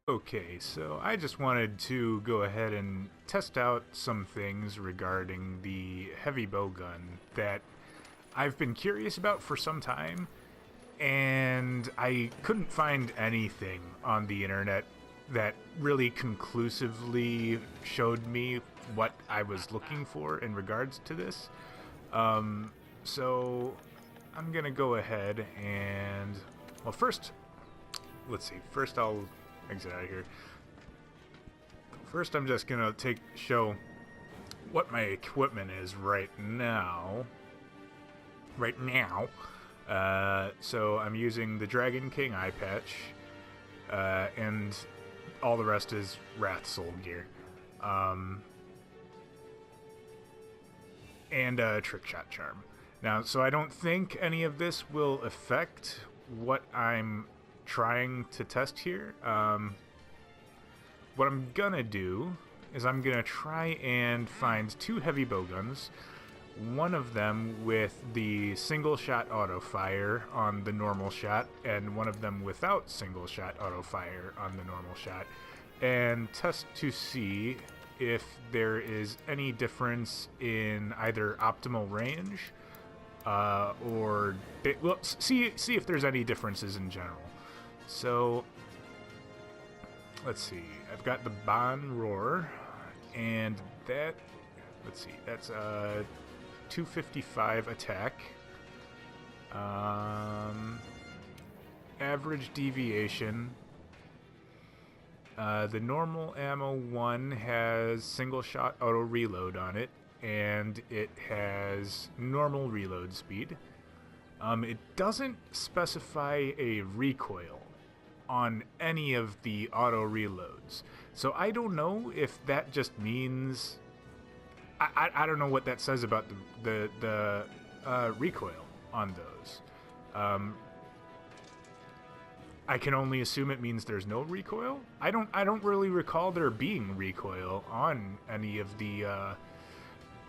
Okay, so I just wanted to go ahead and test out some things regarding the heavy bow gun that I've been curious about for some time, and I couldn't find anything on the internet that really conclusively showed me what I was looking for in regards to this. So I'm gonna go ahead and, well, first, let's see. First, I'll exit out of here. First, I'm just gonna show what my equipment is right now. So I'm using the Dragon King eye patch, and all the rest is Wrath Soul gear, and a Trick Shot Charm. Now, so I don't think any of this will affect what I'm trying to test here. What I'm gonna do is I'm gonna try and find two heavy bowguns, one of them with the single shot auto fire on the normal shot, and one of them without single shot auto fire on the normal shot, and test to see if there is any difference in either optimal range, see if there's any differences in general. So, let's see. I've got the Bon Roar, and that, let's see, that's a 255 attack. Average deviation. The normal ammo one has single shot auto reload on it, and it has normal reload speed. It doesn't specify a recoil on any of the auto reloads, so I don't know if that just means I don't know what that says about the recoil on those. I can only assume it means there's no recoil. I don't really recall there being recoil on any of the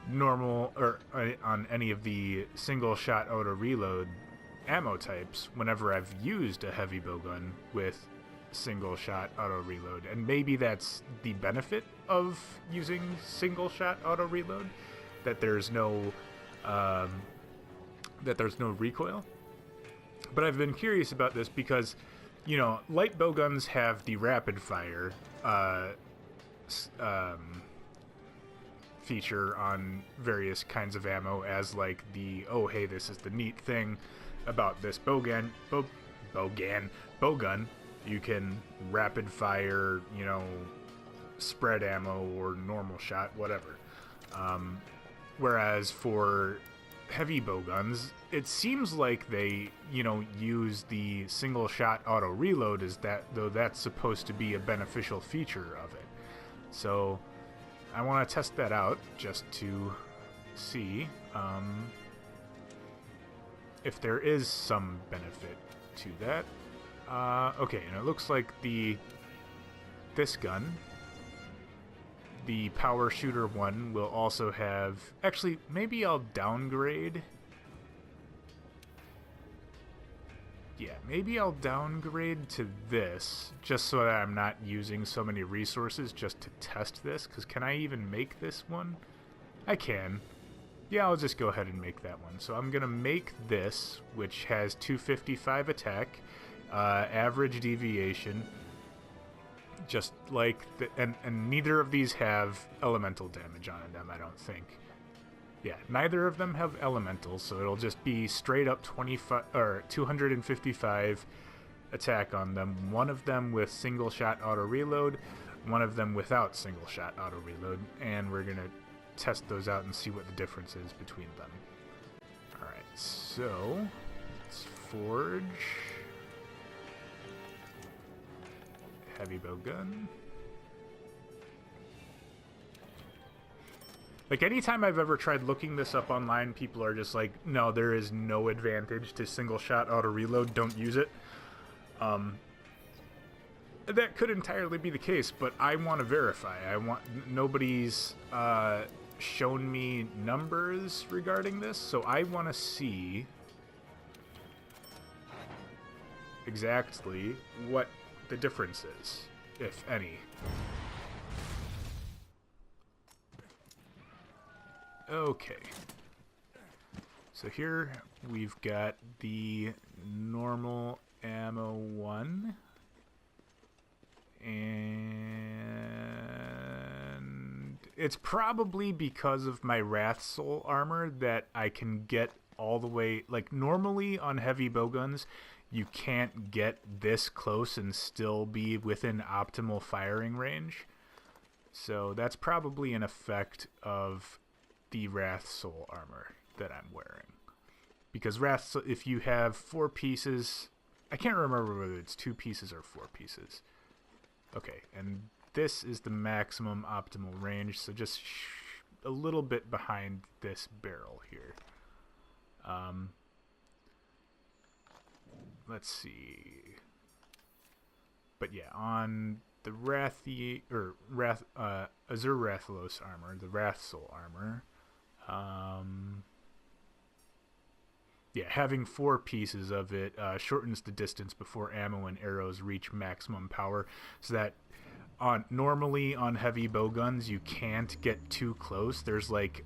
normal or on any of the single shot auto reload ammo types whenever I've used a heavy bowgun with single shot auto reload, and maybe that's the benefit of using single shot auto reload, that there's no recoil. But I've been curious about this because, you know, light bowguns have the rapid fire feature on various kinds of ammo as like the, oh hey, this is the neat thing about this bowgun, you can rapid fire, you know, spread ammo or normal shot, whatever. Whereas for heavy bowguns, it seems like they, you know, use the single shot auto reload as that, though that's supposed to be a beneficial feature of it. So I want to test that out just to see if there is some benefit to that. Okay, and it looks like this gun, the power shooter one, will also have, actually maybe I'll downgrade. Yeah, maybe I'll downgrade to this just so that I'm not using so many resources just to test this, because can I even make this one? I can. Yeah, I'll just go ahead and make that one. So I'm gonna make this, which has 255 attack, average deviation, just like and neither of these have elemental damage on them, I don't think. Yeah, neither of them have elementals, so it'll just be straight up 255 attack on them. One of them with single shot auto reload, one of them without single shot auto reload, and we're gonna test those out and see what the difference is between them. Alright, so let's forge heavy bowgun. Like, anytime I've ever tried looking this up online, people are just like, no, there is no advantage to single shot auto reload, don't use it. That could entirely be the case, but I want to verify. Nobody's shown me numbers regarding this, so I want to see exactly what the difference is. if any. Okay. So here we've got the normal ammo 1. And it's probably because of my Wrath Soul armor that I can get all the way, like normally on heavy bowguns, you can't get this close and still be within optimal firing range. So that's probably an effect of the Wrath Soul armor that I'm wearing. Because if you have 4 pieces, I can't remember whether it's 2 pieces or 4 pieces. Okay, and this is the maximum optimal range, so just a little bit behind this barrel here. Let's see. But yeah, on the Azure Rathalos armor, the Wrath Soul armor, yeah, having 4 pieces of it shortens the distance before ammo and arrows reach maximum power, so that normally on heavy bowguns you can't get too close. There's like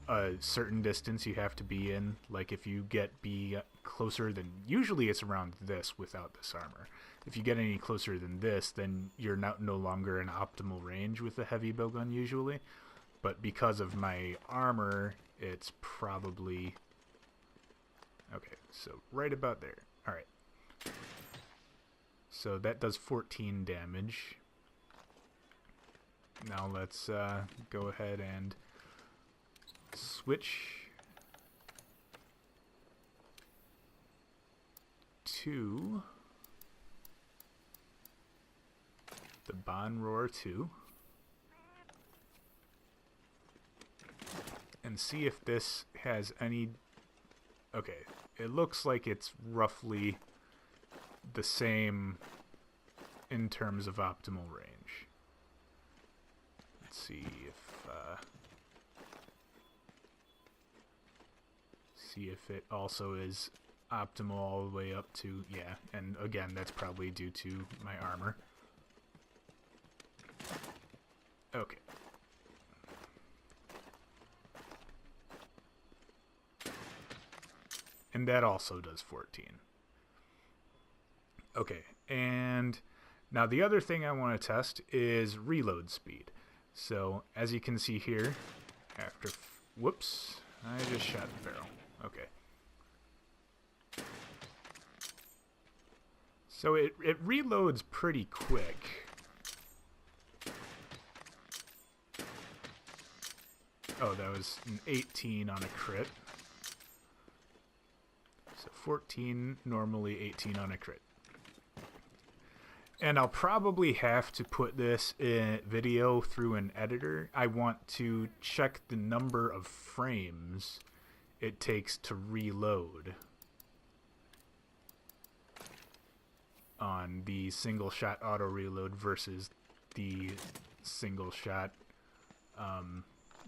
a certain distance you have to be in. Like if you be closer than, usually it's around this without this armor. If you get any closer than this, then you're no longer in optimal range with a heavy bowgun usually. But because of my armor, it's probably... Okay, so right about there. Alright. So that does 14 damage. Now let's go ahead and switch to the Bond Roar 2 and see if this has any... Okay, it looks like it's roughly the same in terms of optimal range. Let's see if it also is optimal all the way up to, yeah, and again that's probably due to my armor. Okay. And that also does 14. Okay, and now the other thing I want to test is reload speed. So, as you can see here, after... Whoops, I just shot the barrel. Okay. So it reloads pretty quick. Oh, that was an 18 on a crit. So 14, normally 18 on a crit. And I'll probably have to put this video through an editor. I want to check the number of frames it takes to reload on the single shot auto reload versus the single shot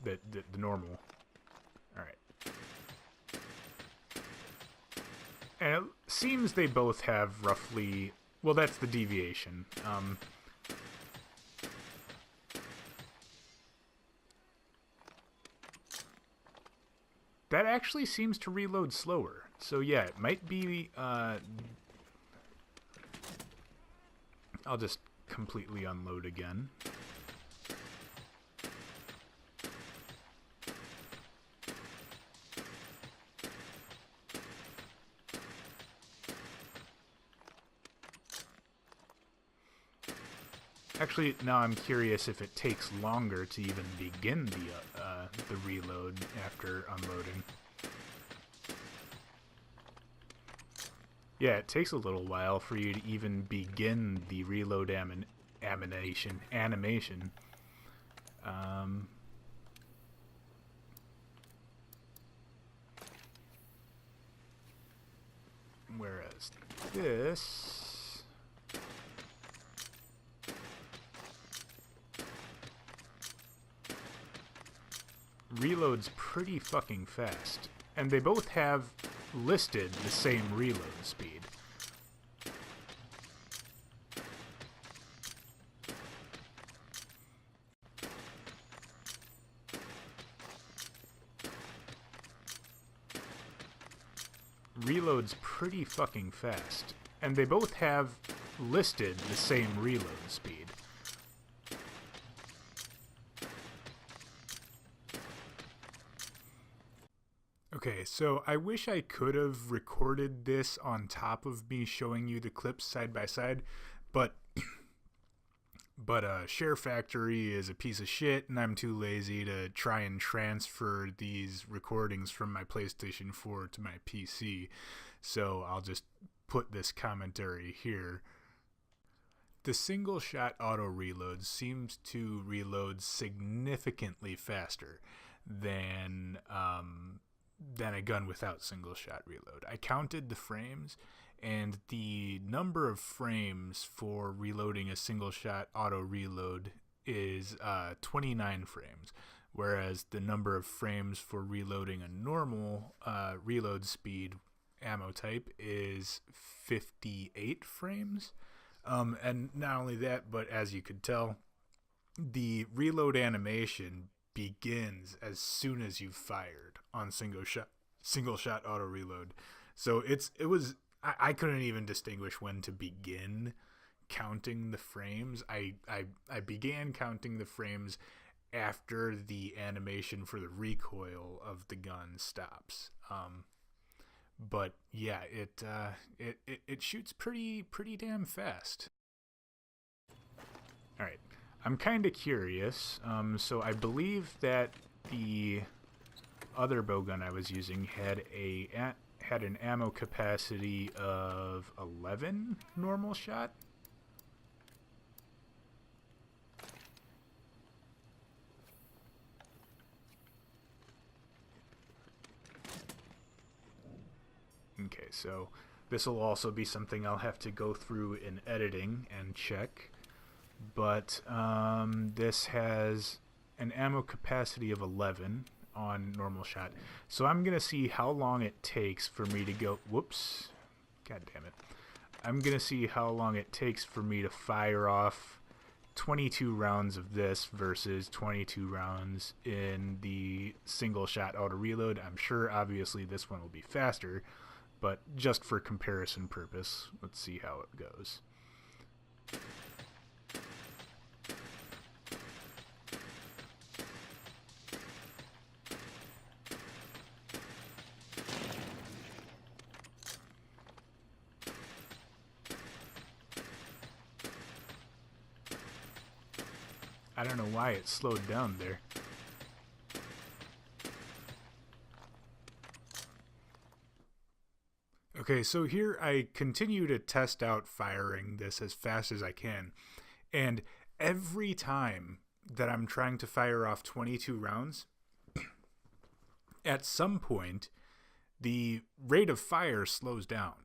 the normal. Alright. And it seems they both have roughly... Well, that's the deviation. That actually seems to reload slower. So yeah, it might be... I'll just completely unload again. Actually, now I'm curious if it takes longer to even begin the reload after unloading. Yeah, it takes a little while for you to even begin the reload animation. Whereas this... reloads pretty fucking fast. And they both have listed the same reload speed. reloads pretty fucking fast. And they both have listed the same reload speed. Okay, so I wish I could have recorded this on top of me showing you the clips side by side, but SHAREfactory is a piece of shit, and I'm too lazy to try and transfer these recordings from my PlayStation 4 to my PC, so I'll just put this commentary here. The single-shot auto-reload seems to reload significantly faster than a gun without single-shot reload. I counted the frames, and the number of frames for reloading a single-shot auto-reload is 29 frames, whereas the number of frames for reloading a normal reload speed ammo type is 58 frames. And not only that, but as you could tell, the reload animation begins as soon as you've fired on single shot auto reload. So I couldn't even distinguish when to begin counting the frames. I began counting the frames after the animation for the recoil of the gun stops. But yeah, it shoots pretty damn fast. All right, I'm kind of curious. So I believe that the other bowgun I was using had an ammo capacity of 11 normal shot. Okay, so this will also be something I'll have to go through in editing and check. But this has an ammo capacity of 11 on normal shot. So I'm going to see how long it takes for me to go... Whoops. God damn it. I'm going to see how long it takes for me to fire off 22 rounds of this versus 22 rounds in the single shot auto reload. I'm sure obviously this one will be faster, but just for comparison purpose, let's see how it goes. I don't know why it slowed down there. Okay, so here I continue to test out firing this as fast as I can. And every time that I'm trying to fire off 22 rounds, at some point, the rate of fire slows down.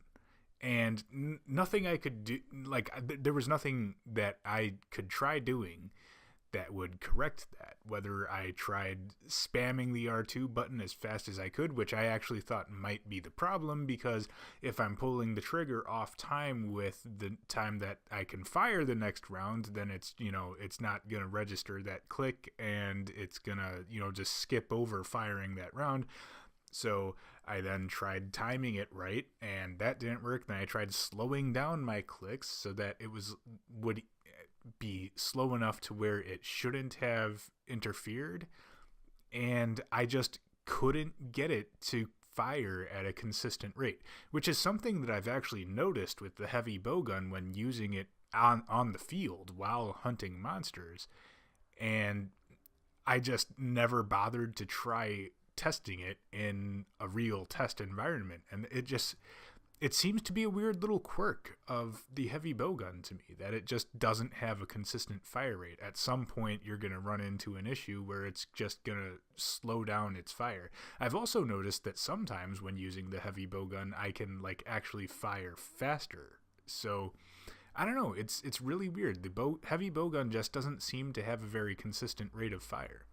And nothing I could do, like, there was nothing that I could try doing that would correct that. Whether I tried spamming the R2 button as fast as I could, which I actually thought might be the problem, because if I'm pulling the trigger off time with the time that I can fire the next round, then it's, it's not going to register that click, and it's going to, just skip over firing that round. So I then tried timing it right, and that didn't work. Then I tried slowing down my clicks so that it would be slow enough to where it shouldn't have interfered, and I just couldn't get it to fire at a consistent rate, which is something that I've actually noticed with the heavy bowgun when using it on the field while hunting monsters, and I just never bothered to try testing it in a real test environment. And it seems to be a weird little quirk of the heavy bowgun to me, that it just doesn't have a consistent fire rate. At some point, you're going to run into an issue where it's just going to slow down its fire. I've also noticed that sometimes when using the heavy bowgun, I can actually fire faster. So I don't know. It's really weird. The heavy bowgun just doesn't seem to have a very consistent rate of fire.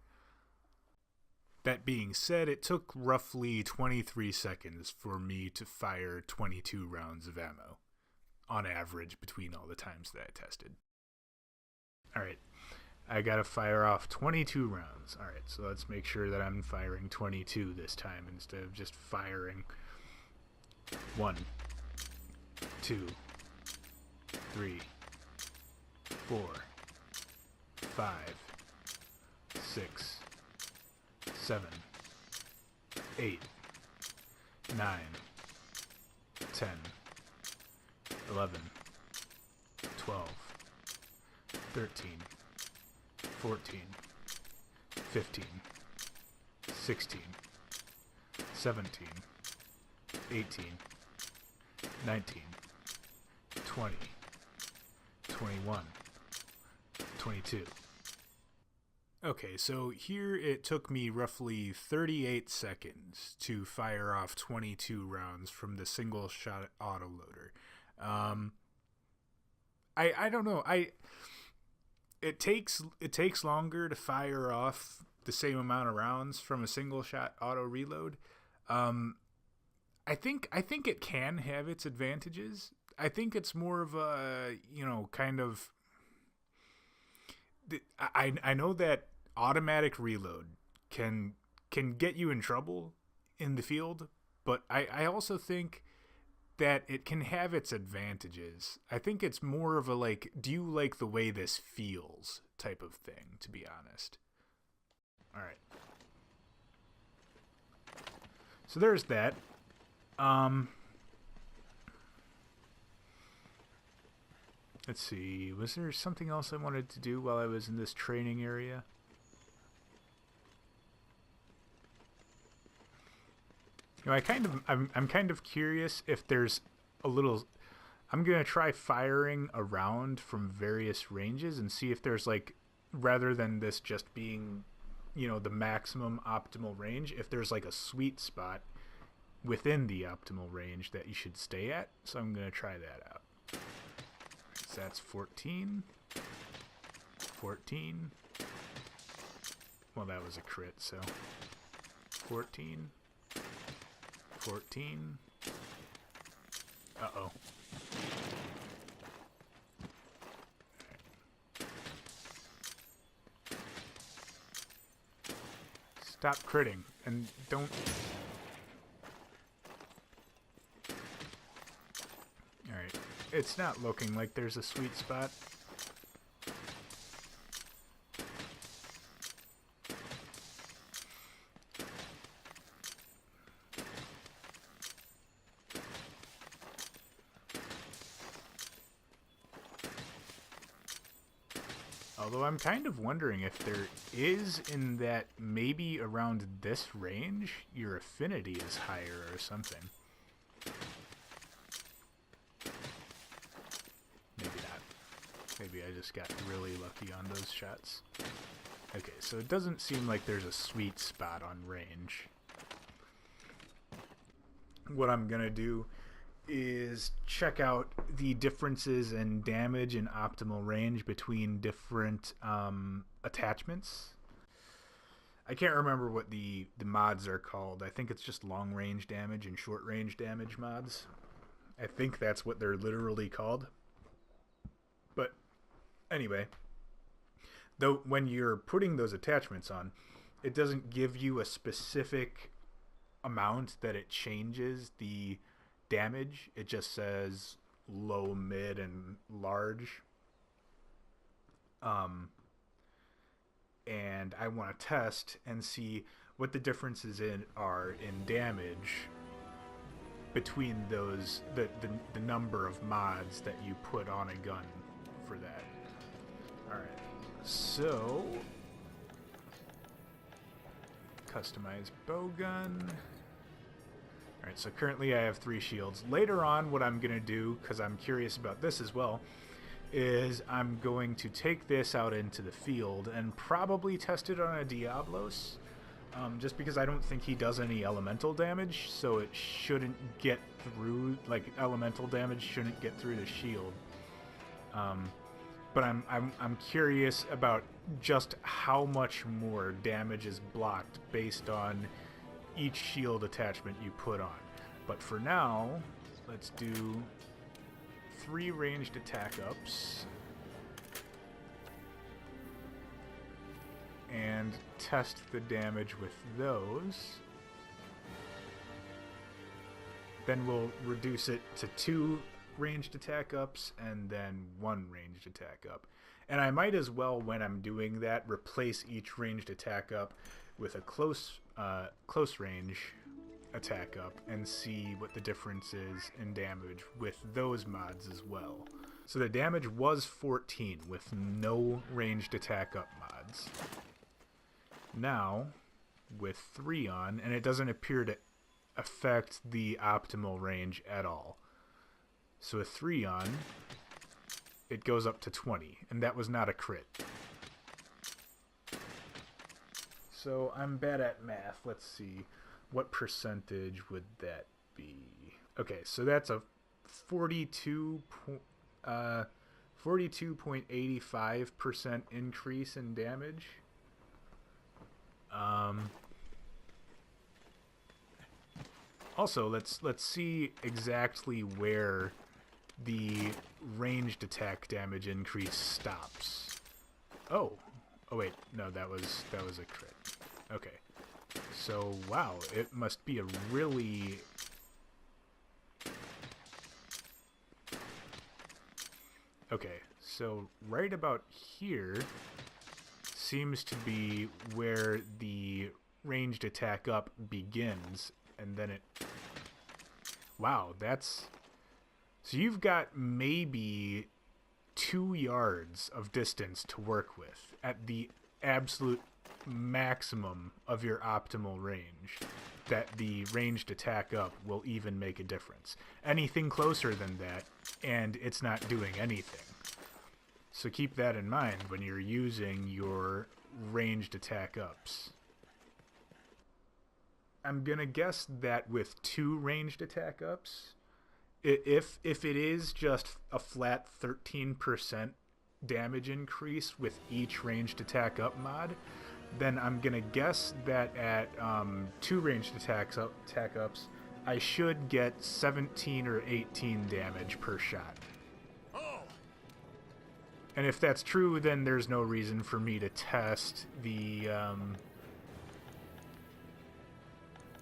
That being said, it took roughly 23 seconds for me to fire 22 rounds of ammo, on average, between all the times that I tested. Alright, I gotta fire off 22 rounds. Alright, so let's make sure that I'm firing 22 this time instead of just firing 1, 2, 3, 4, 5, 6, 7, 8, 9, 10, 11, 12, 13, 14, 15, 16, 17, 18, 19, 20, 21, 22. Okay, so here it took me roughly 38 seconds to fire off 22 rounds from the single shot autoloader. I don't know. It takes longer to fire off the same amount of rounds from a single shot auto reload. I think it can have its advantages. I think it's more of a, kind of. I know that automatic reload can get you in trouble in the field, but I also think that it can have its advantages. I think it's more of a like, do you like the way this feels type of thing, to be honest. All right. So there's that. Let's see. Was there something else I wanted to do while I was in this training area? I'm kind of curious if there's a little. I'm gonna try firing around from various ranges and see if there's like, rather than this just being, the maximum optimal range, if there's like a sweet spot within the optimal range that you should stay at. So I'm gonna try that out. So that's 14. 14. Well, that was a crit, so 14. 14. Uh-oh. Stop critting and don't. Alright. It's not looking like there's a sweet spot. Although I'm kind of wondering if there is, in that maybe around this range, your affinity is higher or something. Maybe not. Maybe I just got really lucky on those shots. Okay, so it doesn't seem like there's a sweet spot on range. What I'm gonna do is check out the differences in damage and optimal range between different attachments. I can't remember what the mods are called. I think it's just long range damage and short range damage mods. I think that's what they're literally called. But anyway, though when you're putting those attachments on, it doesn't give you a specific amount that it changes the damage. It just says low, mid, and large. And I want to test and see what the differences are in damage between those, the number of mods that you put on a gun for that. Alright, so customize bowgun. Alright, so currently I have 3 shields. Later on, what I'm going to do, because I'm curious about this as well, is I'm going to take this out into the field and probably test it on a Diablos, just because I don't think he does any elemental damage, so it shouldn't get through, like, elemental damage shouldn't get through the shield. But I'm curious about just how much more damage is blocked based on each shield attachment you put on. But for now, let's do 3 ranged attack ups and test the damage with those. Then we'll reduce it to 2 ranged attack ups and then 1 ranged attack up. And I might as well, when I'm doing that, replace each ranged attack up with a close range attack up and see what the difference is in damage with those mods as well. So the damage was 14 with no ranged attack up mods. Now, with 3 on, and it doesn't appear to affect the optimal range at all. So with 3 on, it goes up to 20, and that was not a crit. So I'm bad at math. Let's see. What percentage would that be? Okay, so that's a 42.85% increase in damage. Also, let's see exactly where the ranged attack damage increase stops. Oh wait, no, that was a crit. Okay, so wow, it must be a really okay. So right about here seems to be where the ranged attack up begins, and then it... Wow, that's... So you've got maybe 2 yards of distance to work with at the absolute maximum of your optimal range that the ranged attack up will even make a difference. Anything closer than that, and it's not doing anything. So keep that in mind when you're using your ranged attack ups. I'm gonna guess that with 2 ranged attack ups, if it is just a flat 13% damage increase with each ranged attack up mod, then I'm gonna guess that at 2 ranged attack ups, I should get 17 or 18 damage per shot. And if that's true, then there's no reason for me to test the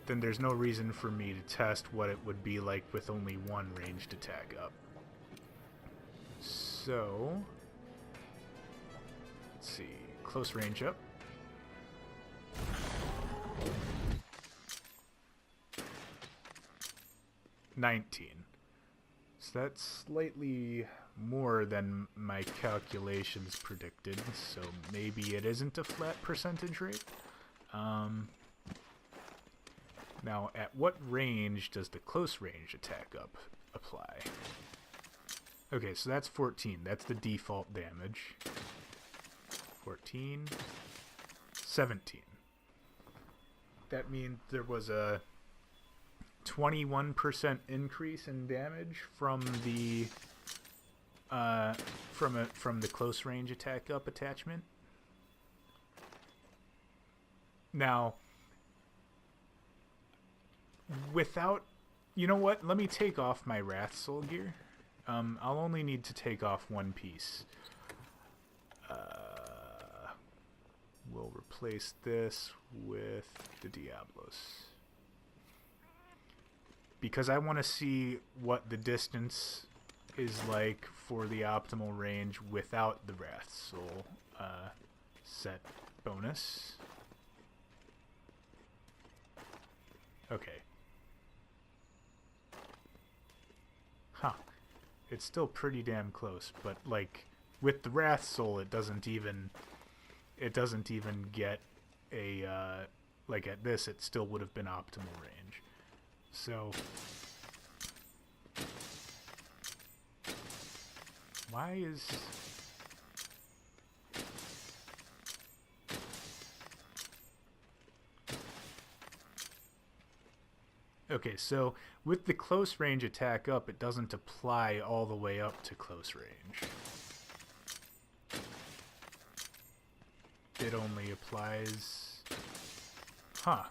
then there's no reason for me to test what it would be like with only 1 ranged attack up. So, let's see, close range up. $19. So that's slightly more than my calculations predicted, so maybe it isn't a flat percentage rate. Now, at what range does the close range attack up apply? Okay, so that's 14. That's the default damage. 14. 17. That means there was a 21% increase in damage from the from the close range attack up attachment. Now, without, you know what? Let me take off my Wrath Soul gear. I'll only need to take off 1 piece. We'll replace this with the Diablos, because I want to see what the distance is like for the optimal range without the Wrath Soul set bonus. Okay. Huh. It's still pretty damn close, but like with the Wrath Soul, it doesn't even get a like at this, it still would have been optimal range. So why is okay, so with the close range attack up, it doesn't apply all the way up to close range. It only applies... Huh.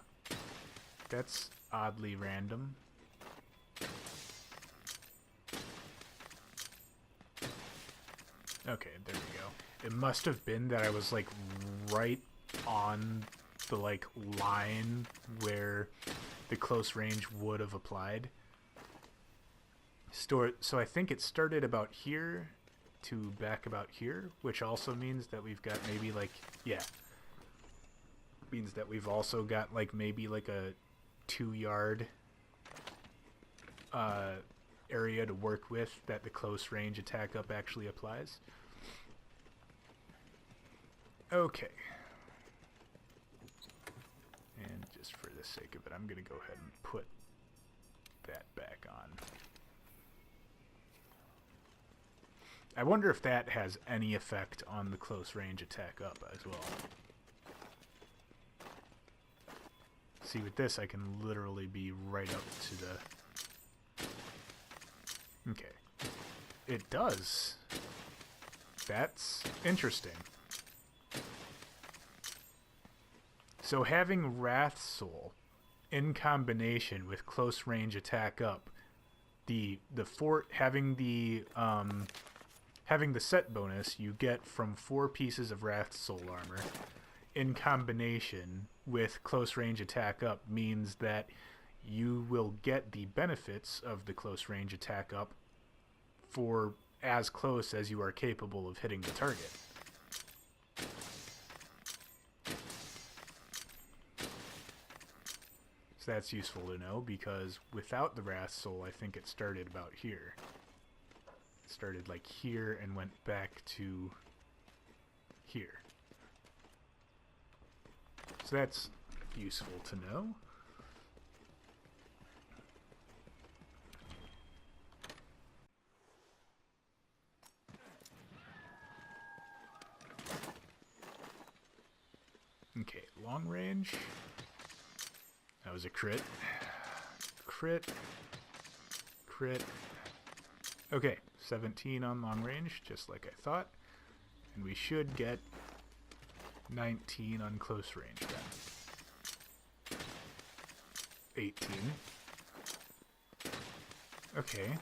That's oddly random. Okay, there we go. It must have been that I was like right on the like line where the close range would have applied. So I think it started about here to back about here, which also means that we've got maybe like, yeah, means that we've also got like maybe like a 2-yard area to work with that the close range attack up actually applies. Okay. And just for the sake of it, I'm going to go ahead and put that back on. I wonder if that has any effect on the close range attack up as well. See, with this, I can literally be right up to the... Okay. It does. That's interesting. So having Wrath Soul in combination with close range attack up, having the set bonus you get from 4 pieces of Wrath Soul armor in combination with close range attack up means that you will get the benefits of the close range attack up for as close as you are capable of hitting the target. So that's useful to know, because without the Wrath Soul, I think it started about here. It started like here and went back to here. So that's useful to know. Okay, long range. That was a crit. Crit. Crit. Okay, 17 on long range, just like I thought. And we should get 19 on close range then. 18. Okay.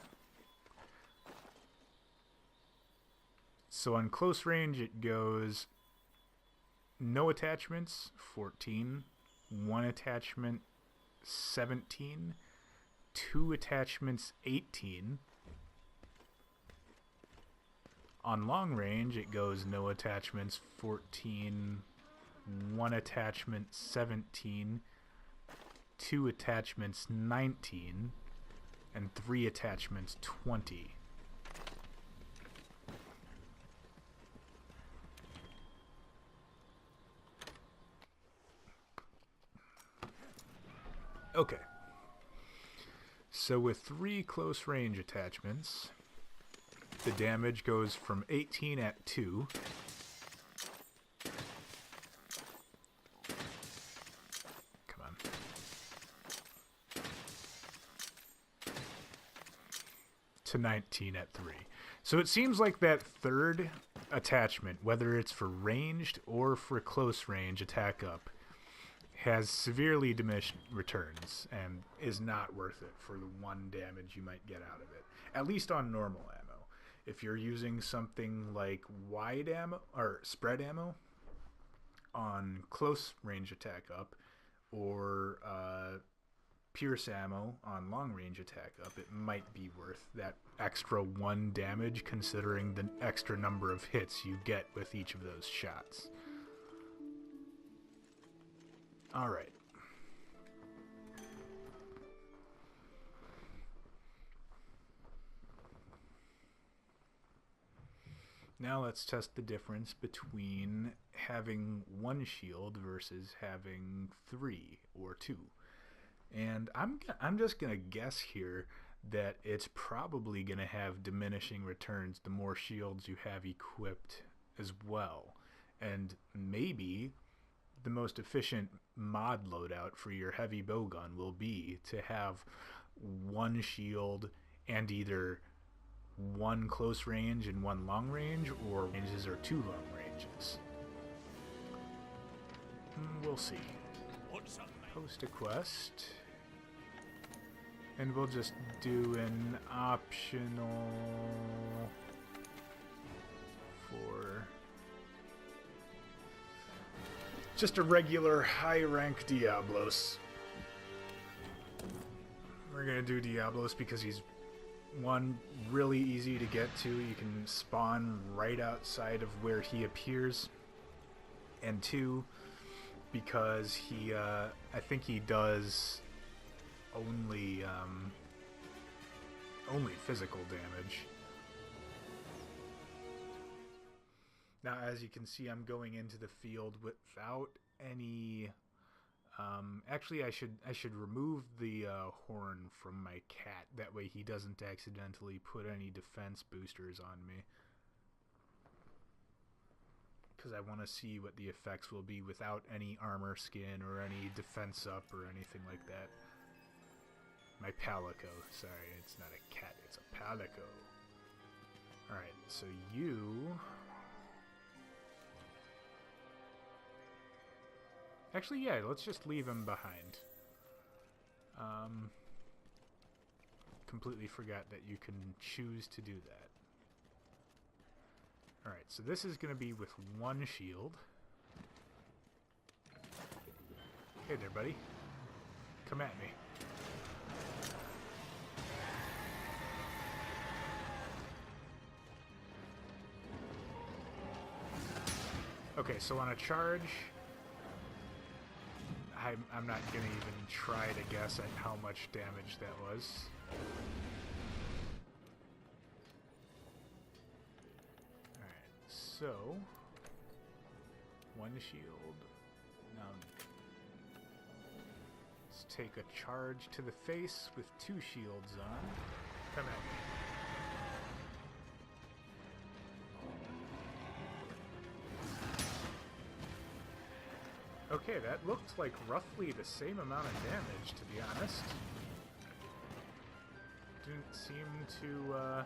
So on close range it goes no attachments, 14. 1 attachment, 17. 2 attachments, 18. On long range, it goes no attachments, 14. 1 attachment, 17. 2 attachments, 19. And 3 attachments, 20. Okay. So with 3 close range attachments, the damage goes from 18 at 2 come on to 19 at 3. So it seems like that third attachment, whether it's for ranged or for close range attack up, has severely diminished returns and is not worth it for the 1 damage you might get out of it, at least on normal ammo. If you're using something like wide ammo or spread ammo on close range attack up, or pierce ammo on long range attack up, it might be worth that extra 1 damage considering the extra number of hits you get with each of those shots. Alright. Now let's test the difference between having 1 shield versus having 3 or 2. And I'm just going to guess here that it's probably going to have diminishing returns the more shields you have equipped as well. And maybe the most efficient mod loadout for your heavy bowgun will be to have 1 shield and either 1 close range and 1 long range, or ranges or 2 long ranges. We'll see. Post a quest, and we'll just do an optional for just a regular high rank Diablos. We're gonna do Diablos because he's one, really easy to get to. You can spawn right outside of where he appears. And two, because he, I think he does only physical damage. Now, as you can see, I'm going into the field without any. Actually, I should remove the horn from my cat. That way, he doesn't accidentally put any defense boosters on me. Because I want to see what the effects will be without any armor skin or any defense up or anything like that. My Palico. Sorry, it's not a cat, it's a Palico. Alright, so you... Actually, yeah, let's just leave him behind. Completely forgot that you can choose to do that. Alright, so this is going to be with one shield. Hey there, buddy. Come at me. Okay, so on a charge, I'm not going to even try to guess at how much damage that was. Alright, so one shield. Now let's take a charge to the face with two shields on. Come at me. Okay, that looked like roughly the same amount of damage, to be honest. Didn't seem to,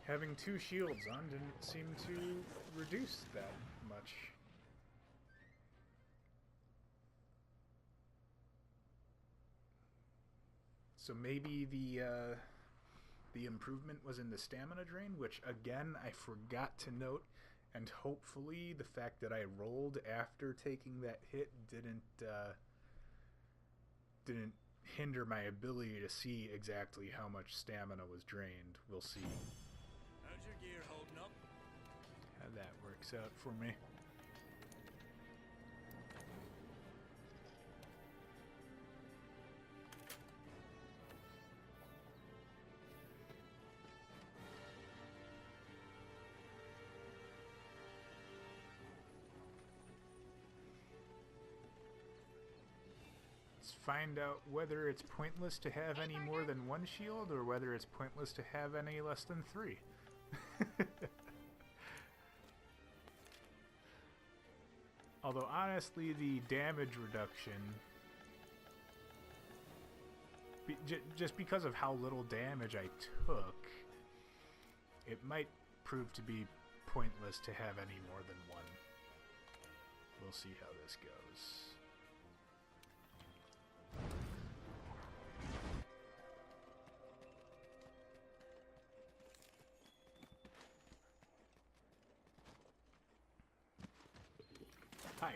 Having two shields on didn't seem to reduce that much. So maybe the improvement was in the stamina drain, which again I forgot to note, and hopefully the fact that I rolled after taking that hit didn't hinder my ability to see exactly how much stamina was drained. We'll see. How's your gear holding up? How that works out for me. Find out whether it's pointless to have any more than one shield or whether it's pointless to have any less than three. Although honestly, the damage reduction, just because of how little damage I took, it might prove to be pointless to have any more than one. We'll see how this goes. Hi.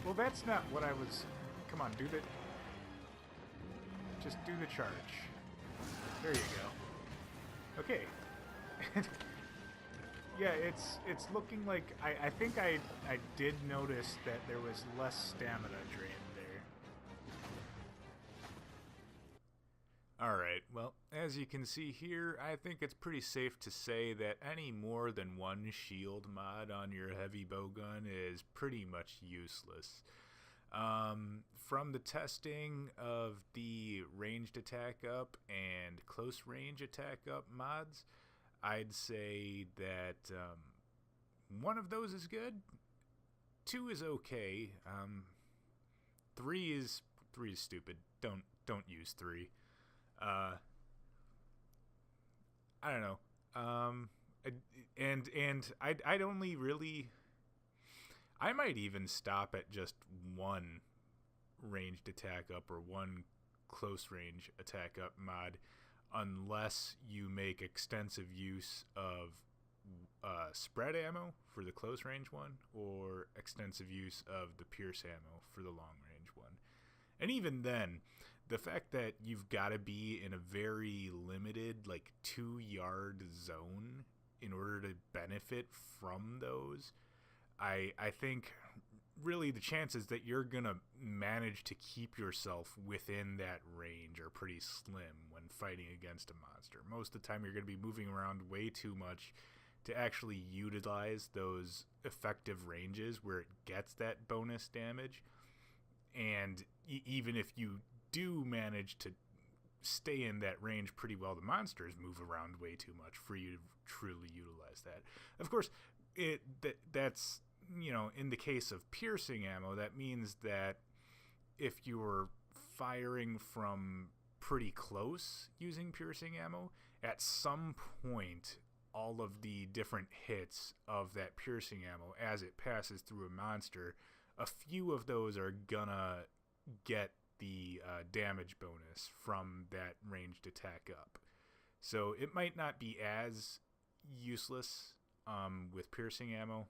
Well, that's not what I was... Come on, do the... Just do the charge. There you go. Okay. Yeah, it's looking like... I think I did notice that there was less stamina drain there. Alright, well, as you can see here, I think it's pretty safe to say that any more than one shield mod on your heavy bowgun is pretty much useless. From the testing of the ranged attack up and close range attack up mods, I'd say that one of those is good, two is okay, three is stupid. Don't use three. I don't know. And And I'd only really, I might even stop at just one ranged attack up or one close range attack up mod, unless you make extensive use of spread ammo for the close range one, or extensive use of the pierce ammo for the long range one. And even then, the fact that you've got to be in a very limited, like 2-yard zone in order to benefit from those, I think really the chances that you're going to manage to keep yourself within that range are pretty slim when fighting against a monster. Most of the time you're going to be moving around way too much to actually utilize those effective ranges where it gets that bonus damage. And even if you do manage to stay in that range pretty well, the monsters move around way too much for you to truly utilize that. Of course, that's, you know, in the case of piercing ammo, that means that if you're firing from pretty close using piercing ammo, at some point all of the different hits of that piercing ammo as it passes through a monster, a few of those are gonna get the damage bonus from that ranged attack up. So it might not be as useless with piercing ammo.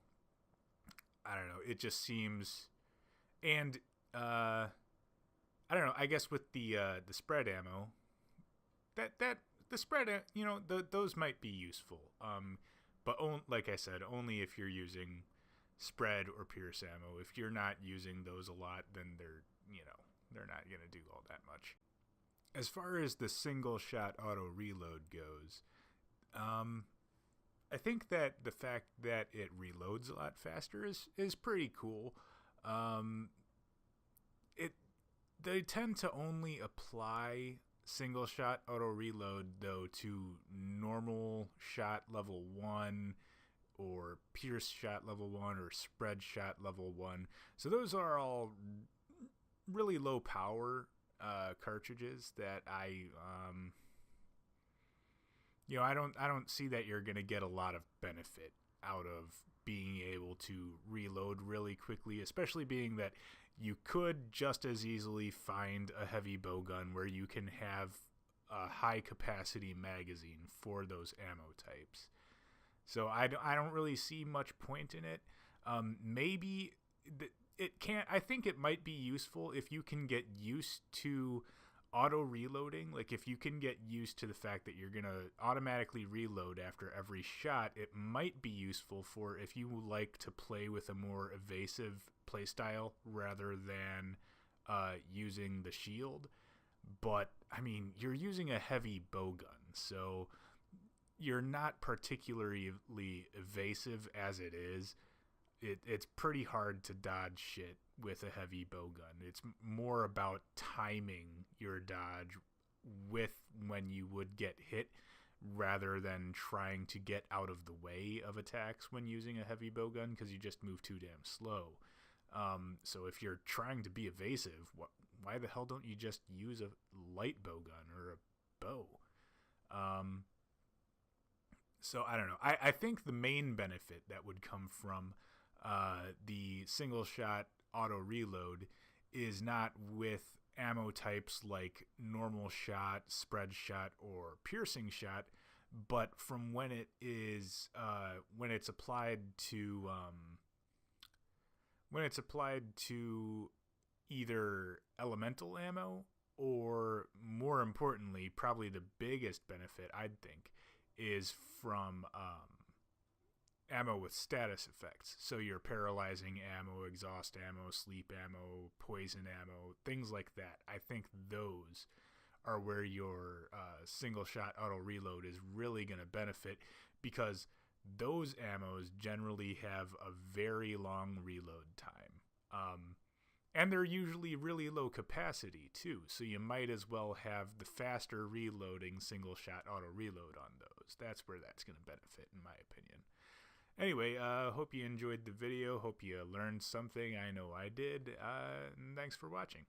I don't know. It just seems, and I don't know. I guess with the spread ammo, that the spread, you know, those might be useful. But like I said, only if you're using spread or pierce ammo. If you're not using those a lot, then they're not gonna do all that much. As far as the single shot auto reload goes, I think that the fact that it reloads a lot faster is pretty cool. They tend to only apply single shot auto reload though to normal shot level 1 or pierce shot level 1 or spread shot level 1. So those are all really low power cartridges that I don't see that you're going to get a lot of benefit out of being able to reload really quickly, especially being that you could just as easily find a heavy bowgun where you can have a high capacity magazine for those ammo types. So I don't really see much point in it. Maybe it can't. I think it might be useful if you can get used to auto reloading. Like if you can get used to the fact that you're gonna automatically reload after every shot, it might be useful for if you like to play with a more evasive playstyle rather than using the shield. But I mean, you're using a heavy bowgun, so you're not particularly evasive as it is. It's pretty hard to dodge shit with a heavy bowgun. It's more about timing your dodge with when you would get hit rather than trying to get out of the way of attacks when using a heavy bowgun, because you just move too damn slow. So if you're trying to be evasive, why the hell don't you just use a light bowgun or a bow? So I don't know. I think the main benefit that would come from the single shot auto reload is not with ammo types like normal shot, spread shot, or piercing shot, but from when it is when it's applied to either elemental ammo, or more importantly, probably the biggest benefit I'd think is from ammo with status effects. So your paralyzing ammo, exhaust ammo, sleep ammo, poison ammo, things like that. I think those are where your single shot auto reload is really going to benefit, because those ammos generally have a very long reload time. And they're usually really low capacity too, so you might as well have the faster reloading single shot auto reload on those. That's where that's going to benefit, in my opinion. Anyway, hope you enjoyed the video. Hope you learned something. I know I did. And thanks for watching.